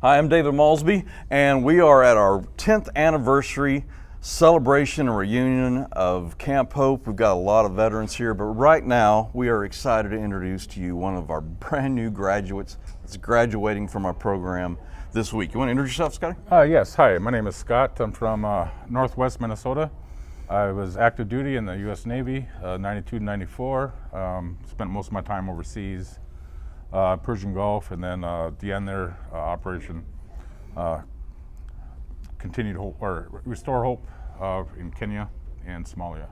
Hi, I'm David Malsby, and we are at our 10th anniversary celebration and reunion of Camp Hope. We've got a lot of veterans here, but right now we are excited to introduce to you one of our brand new graduates that's graduating from our program this week. You want to introduce yourself, Scotty? Yes, hi, my name is Scott. I'm from Northwest Minnesota. I was active duty in the U.S. Navy, 92 to 94. Spent most of my time overseas, Persian Gulf, and then at the end there, Operation Continued Hope, or Restore Hope in Kenya and Somalia.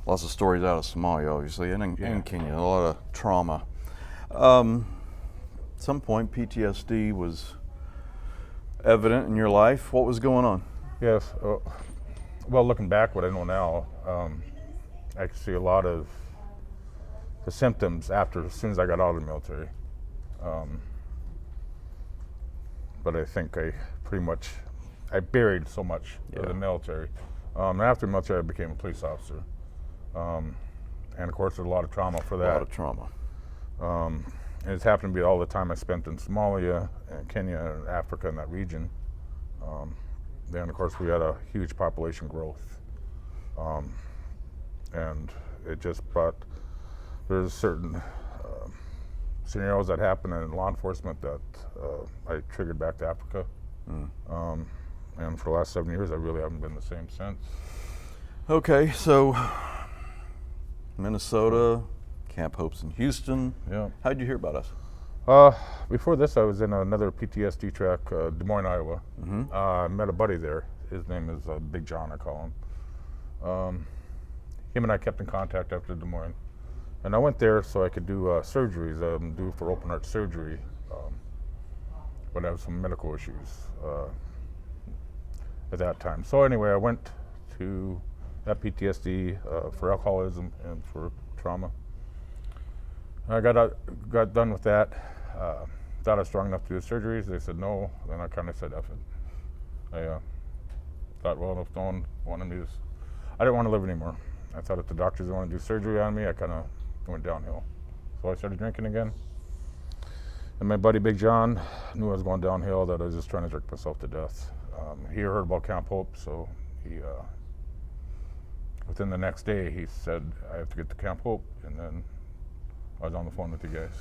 Lots of stories out of Somalia, obviously, and in Kenya, a lot of trauma. At some point, PTSD was evident in your life. What was going on? Yes, well, looking back, what I know now, I can see a lot of the symptoms as soon as I got out of the military. But I think I buried so much of the military. After the military, I became a police officer. And of course, there's a lot of trauma for that. A lot of trauma. And it's happened to be all the time I spent in Somalia and Kenya and Africa in that region. Then, of course, we had a huge population growth. And it just brought, there's certain scenarios that happen in law enforcement that I triggered back to Africa. And for the last 7 years, I really haven't been the same since. Okay, so Minnesota, Camp Hope's in Houston. Yeah. How'd you hear about us? Before this, I was in another PTSD track, Des Moines, Iowa. I met a buddy there. His name is Big John, I call him. Him and I kept in contact after Des Moines. And I went there so I could do surgeries, do for open heart surgery, but I have some medical issues at that time. So anyway, I went to that PTSD for alcoholism and for trauma. I got done with that. Thought I was strong enough to do the surgeries. They said no. Then I kind of said F it. I thought, well, if no one wanted me to, I didn't want to live anymore. I thought if the doctors didn't want to do surgery on me, I kind of went downhill. So I started drinking again. And my buddy Big John knew I was going downhill, that I was just trying to drink myself to death. He heard about Camp Hope, so he, within the next day, he said, I have to get to Camp Hope. And then I was on the phone with you guys.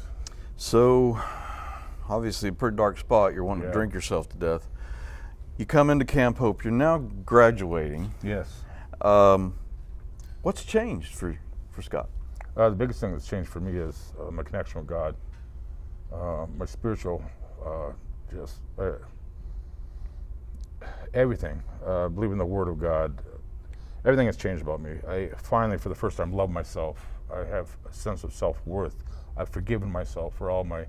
So, obviously a pretty dark spot. You're wanting to drink yourself to death. You come into Camp Hope. You're now graduating. Yes. What's changed for Scott? The biggest thing that's changed for me is my connection with God. My spiritual, everything. Believe in the Word of God. Everything has changed about me. I finally, for the first time, love myself. I have a sense of self-worth. I've forgiven myself for all my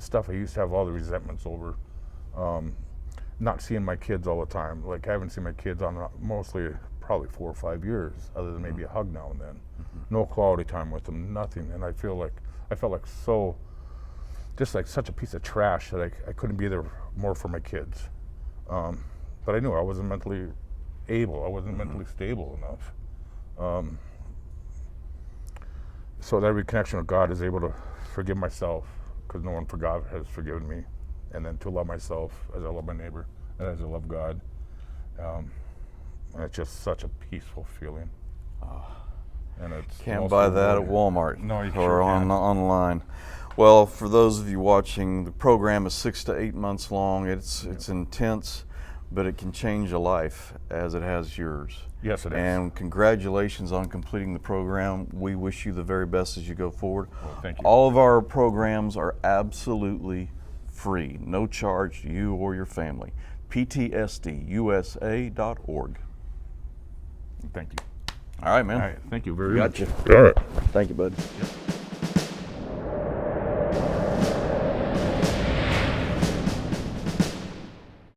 stuff I used to have all the resentments over. Not seeing my kids all the time. Like, I haven't seen my kids on mostly probably 4 or 5 years, other than maybe a hug now and then. No quality time with them, nothing. And I felt like so, just like such a piece of trash that I couldn't be there more for my kids. But I knew I wasn't mentally able. I wasn't mentally stable enough. So that reconnection with God is able to forgive myself, because no one has forgiven me, and then to love myself as I love my neighbor and as I love God. And it's just such a peaceful feeling. And it's Can't buy that at Walmart. No, you or online. Well, for those of you watching, the program is 6 to 8 months long. It's intense, but it can change a life as it has yours. Yes, it is. And congratulations on completing the program. We wish you the very best as you go forward. Well, thank you. All of our programs are absolutely free, no charge to you or your family. PTSDUSA.org. Thank you. All right, man. All right, thank you very much. Gotcha. All right. Thank you, bud. Yep.